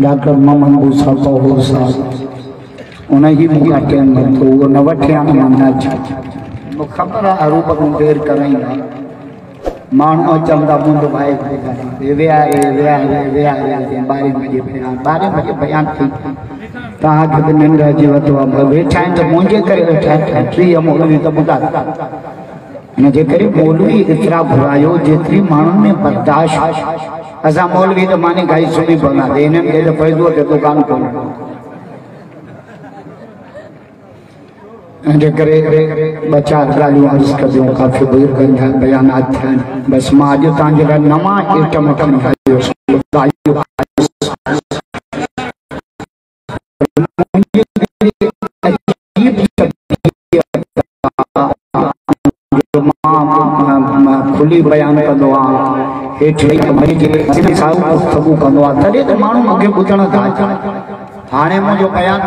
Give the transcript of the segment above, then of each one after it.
doctor Mohammad मूसा पहुर साहब उन्हें मुका टेम तो वो न वठिया माना मु खबर है रूप को देर कराईंदा माण्हू चवंदा मुंड भाई वे आए 12 बजे बयान थी तव्हांखे बि निंड अची वरितो आहे वेठा आहिनि त मुंहिंजे करे वेठा आहिनि 30 मौलवी त ॿुधा हिनजे करे मौलवी एतिरा घुरायो जेतिरी माण्हुनि में बर्दाश्त असां मौलवी त माने खाई सुम्ही पवंदा हिननि खे त फैज़ूअ जो दुकान खोलणो करे ॿ 4 ॻाल्हियूं अर्ज़ करियूं काफ़ी बुज़ुर्गनि जा बयानात थिया आहिनि बसि मां अॼु तव्हांजे लाइ नवां आइटम खणी आयो खुली बयान कंदो आहे हेठि गुफ़्तगू कंदो आहे तॾहिं त माण्हू मूंखे ॿुधण था अचनि हाणे मुंहिंजो बयान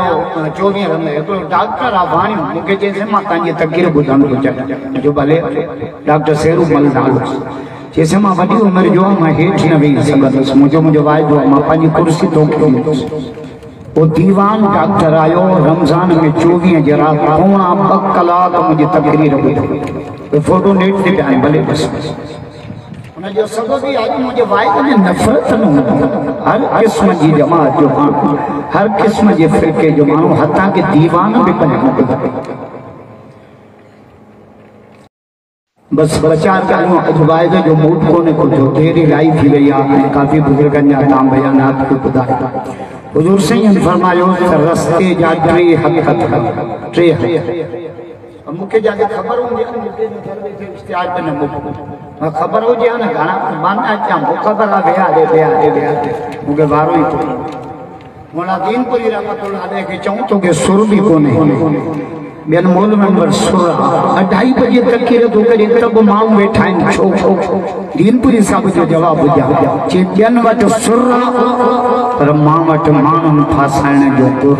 24 में हिकिड़ो डॉक्टर आहे वाणियूं मूंखे चएसि मां तव्हांजी तक़रीर ॿुधण थो चाहियां जो भले डॉक्टर शेरूमल नालो चएसि मां वॾी उमिरि जो मां हेठि न वेही सघंदुसि मुंहिंजो वाइदो आहे मां पंहिंजी कुर्सी तोखे वो दीवान डॉक्टर आयो रमज़ान में 24 जे रात पौणा 2 कलाक मुझे तकरीर हुई फोटो नेट ते आए भले बस उन जो सबब ही आज मुझे वाइद में नफरत न हर किस्म की जमात जो हर किस्म के फिरके जो मानो हता के दीवान भी बने बस बचार कानून अजवाइद जो मूड कोने को जो तेरी लाइफ थी गई है काफी बुजुर्गन जा ताम बयानात को खुदा हुजूर सैयद फरमायो रस्ते जा 3 हक़ 3 मुखे जाके खबर हो गया मुके घर में इश्तिहार पे न खबर हो गया ना गाना मानना क्या खबर आ गया मुके वारो ही तो मोला दीनपुरी रहमतुल्लाह अलैह के चाहूं तो के सुर भी कोने बेन मोल नंबर सुर 2:30 बजे तक के तो करे तब मां बैठा हैं छो दीनपुरी साहब जो जवाब दिया जे बेन वट सुर पर मां वट मानन फासाइण जो गुर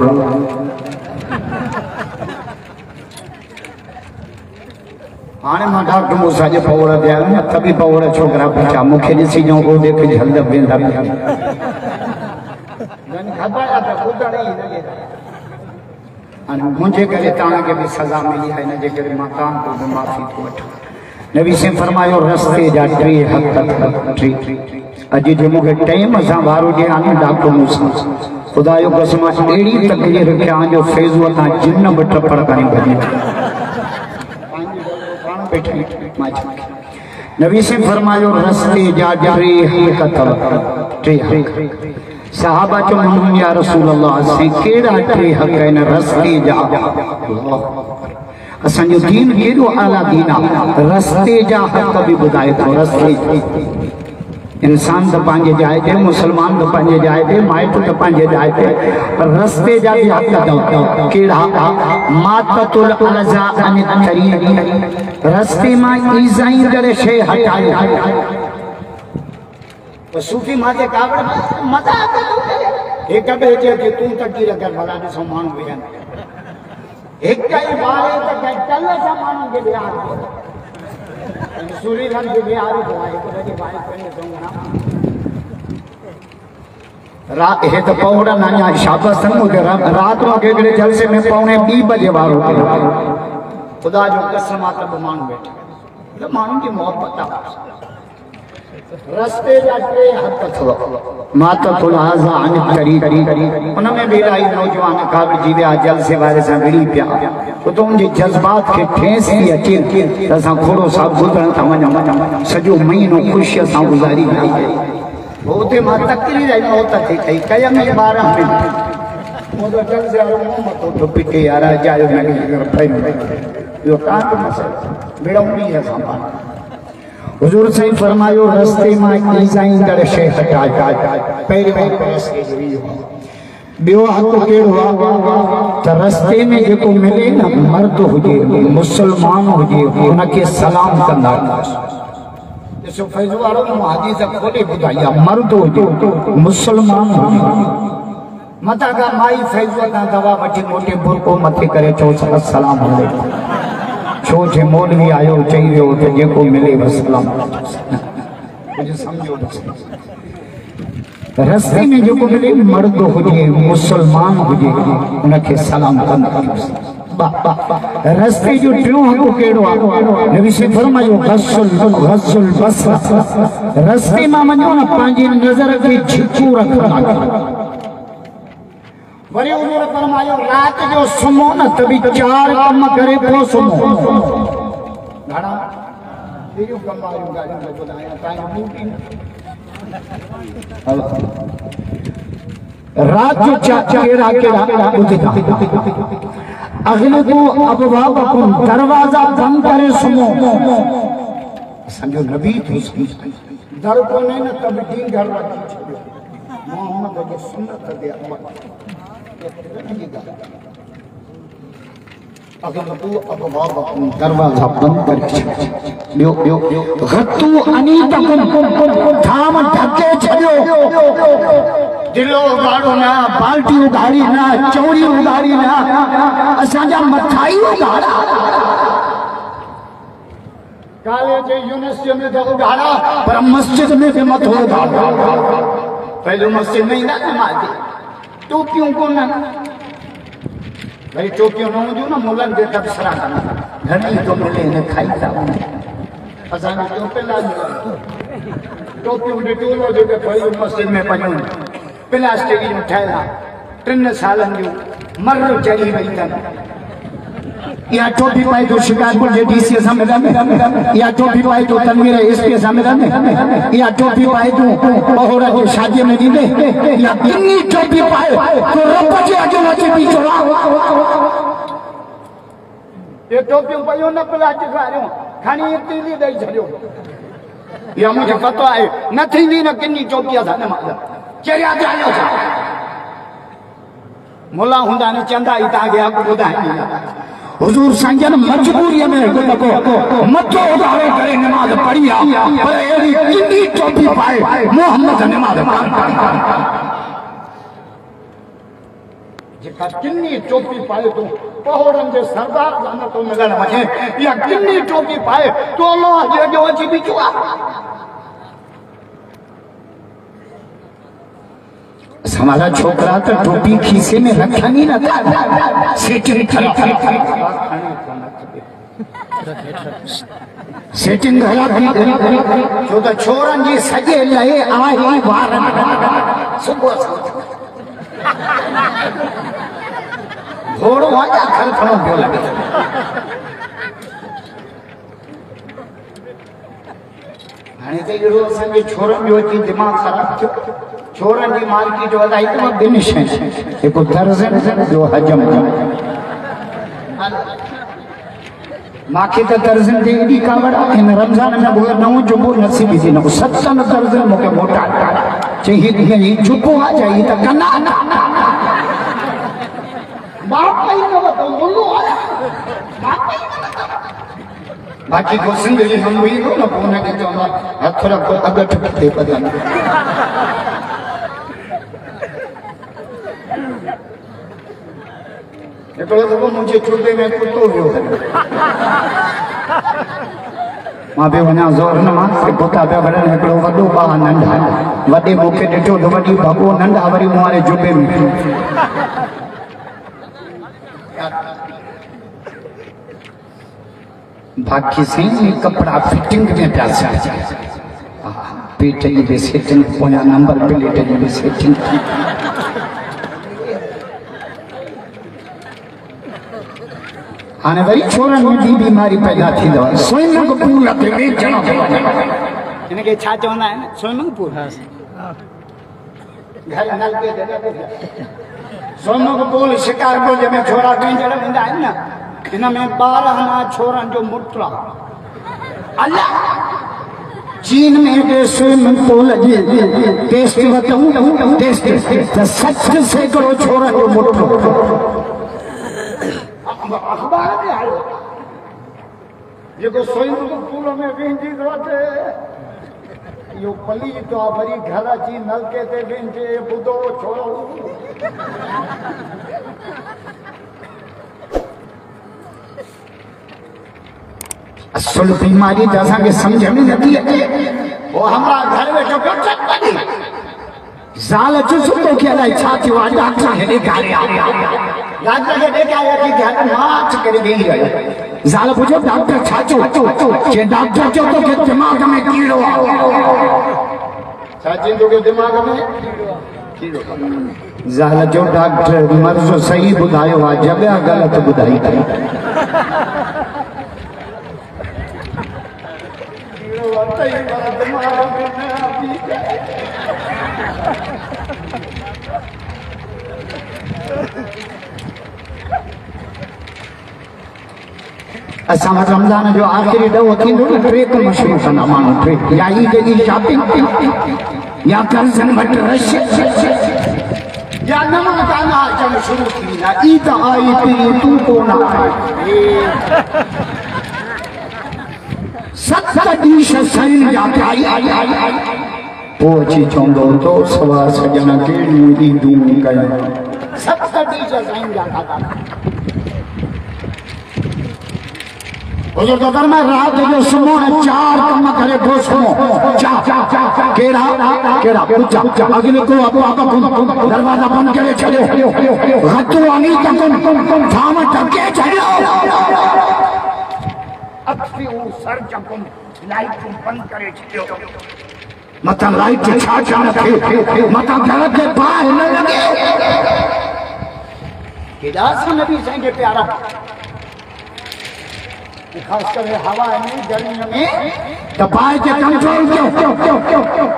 हाने मां डॉक्टर मूसा जे पौड़ दिया न तभी पौड़ छोकरा पूछा मुखे दिसी जो को देख जल्द बेंदा जन खबर आ त खुद नहीं लगे अन मुझे करे ताना के भी सजा मिली है न जे करे मां तान को माफी को वठो नबी से फरमायो रस्ते जा 3 हक़ अज जे मुखे टाइम सा वारो जे आने डॉक्टर मूसा खुदा जो कसम एड़ी तकलीफ के आ जो फैज़ुअ ता जिन्न बट पड़ करी बनी नबी से फरमायो रस्ते जा 3 हक़ सहाबा जो मालूम या रसूल अल्लाह से केड़ा 3 हक़ है न रस्ते जा असन जो दीन केड़ो आला दीन रस्ते जा हक़ भी बुधाए तो रस्ते इंसान तो पांजे जाए थे मुसलमान तो पांजे जाए थे माइट तो पांजे जाए थे रस्ते जा भी हक़ केड़ा माततुल अज़ा अन तरीक़ रस्ते में ईज़ाई करे शे हटाए तो सूफी माते कावड़ मजा एक बे जे तू तकदीर कर भला ने समान होया एक कई बारे तक चल समान के बिहार सूरी खान के बिहार को आए तो के भाई कने दूंगा रात है तो पौड़ा ना शाबाश मुझे रात में के जलसे में 2:45 बजे वारो खुदा जो कसम आता मान बैठे तो मानू की मोहब्बत रस्ते जा 3 हक़ माततुल अज़ा अन तरीक़ उनमें भी लाई नौजवान काबिल जी विया जलसे वाले से विड़ी पिया तो उनके जज्बात के ठेस थी अचे असां खोड़ो साहब गुजरण था वञा सजो महीनो खुशी सां गुजारी होते मां तकरीर आई मौत थी कई कय में 12 मिनट मोदो जलसे वालो मोहम्मद तो पिटे यार जायो नहीं भाई यो का मसला बेड़ौनी है सामान हुजूर सही फरमायो रस्ते में ईज़ाई करे शे हटाए पहले रस्ते बियो हक़ केड़ो त रस्ते में जेको मिले न मर्द हुजे मुसलमान हुजे उनके सलाम कंदा जैसे फैज़ वालो हदीस खोले बुधाया मर्द हुजे मुसलमान हुजे मता का माई फैज़ का दवा वठी मोटे बुरको मथे करे चो अस्सलाम वालेकुम छो जे मौलवी आयो चई वियो तो जेको मिले बस सलाम मुझे समझो रस्ते में जो मिले मर्द हुजे मुसलमान हुजे उनके सलाम कंदा रस्ते जो टियों को केड़ो नबी से फरमायो गस्सुल बसर रस्ते में मनो न पांजी नजर के झिकू रखना वरी उन्होंने फरमायो रात जो सुमो न तभी 4 कम करे पो सुमो घड़ा यो कम आयो गाड़ी में बुलाया ताई रात जो केड़ा बुझदा अगले को अबवाबकुम दरवाजा बंद करे सुनो समझो नबी थी दर को नहीं ना तब दीन घर रखी छोड़ो मोहम्मद के सुन्नत दे अगले को अबवाबकुम दरवाजा बंद करे यो गत्तू अनीतकुम धाम ढके छड़ियो दिलो उगाड़ो ना बाल्टी उगाड़ी ना चौड़ी उगाड़ी ना असांजा मथाई उगाड़ा कॉलेज यूनिवर्सिटी में तो उगाड़ा पर मस्जिद में भी मत उगाड़ा पहले मस्जिद में ही ना नमाज़ी टोपियों को ना भाई टोपियों ना जो ना मुलन दे तब सरा घर ही तो मिले ने खाई था असांजा टोपे ला टोपियों दे टोलो जो के पहले मस्जिद में पजो प्लास्टिक जो ठहरा 3 सालन जो मर्र चढ़ी वही तन या टोपी पाए तो शिकारपुर जे डीसी सम्मेलन में या टोपी पाए तो तनवीर एसपी सम्मेलन में या टोपी पाए तो बहोड़ा की शादी में दी या किन्नी टोपी पाए तो रब के आगे वचे भी चला ये टोपी पायो न प्लास्टिक वालो खानी इतनी ली दई छड़ियो या मुझे पता है न थी न किन्नी टोपिया था न माला चरिया जायो मुला हुंदा ने चंदा इता गया को बुधाई हुजूर संजन मजबूरी में को मतो उधारो करे नमाज पढ़िया पर एड़ी किन्नी टोपी पाए मोहम्मद नमाज जेका किन्नी टोपी पाए तो पहोड़न जे सरदार जान तो मिलन वजे या किन्नी टोपी पाए तो अल्लाह जे जो अची बिचुआ हमारा छोकरा तो टोपी खीसे में रखा नहीं ना सेटिंग सेटिंग जो तो छोरन जी सजे लहे आई वारन सुबह घोड़ो आजा खल खड़ो बोला हाणे ते इहो असांजे छोरन जो अची दिमाग़ ख़राब थियो छोरन जी मार्केट वधाई तो बिन शइ हिकु दर्जन जो हजम माखे तो दर्जन जी एडी कावड़ इन रमजान में वो नौ जुबो नसीब थी न 7 दर्जन मुके मोटा चई ही जुबो आ जाई त कना बाप ही न तो बोलो आया बाप ही बाकी को सिंगली हम भी न पोने के तो हथ रखो अगट दे पदन एकड़ो दफ़ो मुझे चुल्हे में कुत्तो वियो मां पे वना जोर न मां से पुता पे वडन एकड़ो वडो बा नंढा वडे मुखे ॾिठो तो वडी बाबो नंढा वरी मुआरे जुबे में बाकी से कपड़ा फिटिंग में प्यासा पेट जी सेटिंग पोया नंबर प्लेट जी सेटिंग आने वरी छोरन में दी बीमारी पैदा थी दवा स्विमिंग पूल ते वेचणो इनके छा चवंदा आहिनि स्विमिंग पूल घर नलके दे स्विमिंग पूल शिकारपुर में छोरा वेंजण वेंदा आहिनि न इन में 12 छोरन जो मुटला अल्लाह चीन में के स्विमिंग पूल जी टेस्ट वतऊ टेस्ट सच से करो छोरन जो मुटलो अखबार में आयो जेको स्विमिंग पूल में वेंदी रोते यो पली तो वरी घर अची नलके ते वेंदे बुधो छोरो असल बीमारी जैसा के समझ में नहीं अचे वो हमारा घर में जो चटपटी ज़ाल सुतो के अलाई छा थियो आहे डॉक्टर खे ॾेखारिया डॉक्टर खे ॾेखारिया कि घर मां अच करे वेही रहियो ज़ाल पुछो डॉक्टर छा चयो जे डॉक्टर चयो तो के दिमाग में कीड़ो आहे छा चईंदो के दिमाग में कीड़ो ज़ाल जो डॉक्टर मर्ज़ सही ॿुधायो आहे जॻह ग़लति ॿुधाई अथई असां रमज़ान जो आख़िरी ॾहो थींदो न टे कम शुरू कंदा माण्हू टे या ईद जी शॉपिंग या कर्ज़नि वटि रश या नवां गाना अचणु शुरू थींदा ईद आई पी तूं कोन आई 7 ॾींहं सही जा आई आई आई आई पोइ अची चवंदो तो सवा सॼण कहिड़ियूं ईदूं कयूं 7 ॾींहं साईं जा तो मैं रात जो सुनो 4 कम करे दो सुनो केड़ा केड़ा पूछा अगले को दरवाजा बंद करे चले हथो आनी तक थाम टके चलो अखियों सर जकुम लाइट बंद करे चलो मता लाइट छा छा रखे मता घर के बाहर न लगे केड़ा सा नबी साईं के प्यारा खास कर हवा में गर्मी में दबाए के कंट्रोल क्यों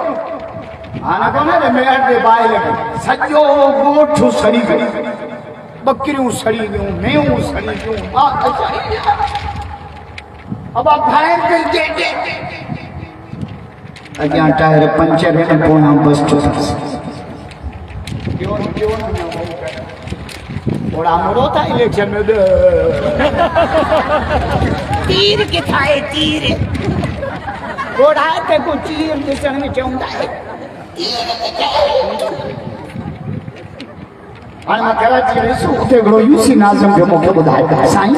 आना कोने रे मेहर दे बाए लगे सजो गोठ सड़ी गई बकरियों सड़ी गयूं मेऊ सड़ी गयूं अब आप भाई दे दे अगियां टायर पंचर है पोना बस क्यों थोड़ा मोड़ो था इलेक्शन में तीर किथाए तीर थोड़ा ते को तीर दिसण में चवंदा है हाणे मां कराची ॾिसो उते हिकिड़ो यूसी नाज़िम जो मूंखे ॿुधाए साईं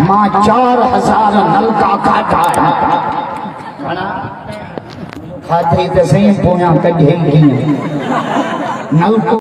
मां 4000 नलका खाधा घणा खाधई त सही पोयां कढे कीअं नलको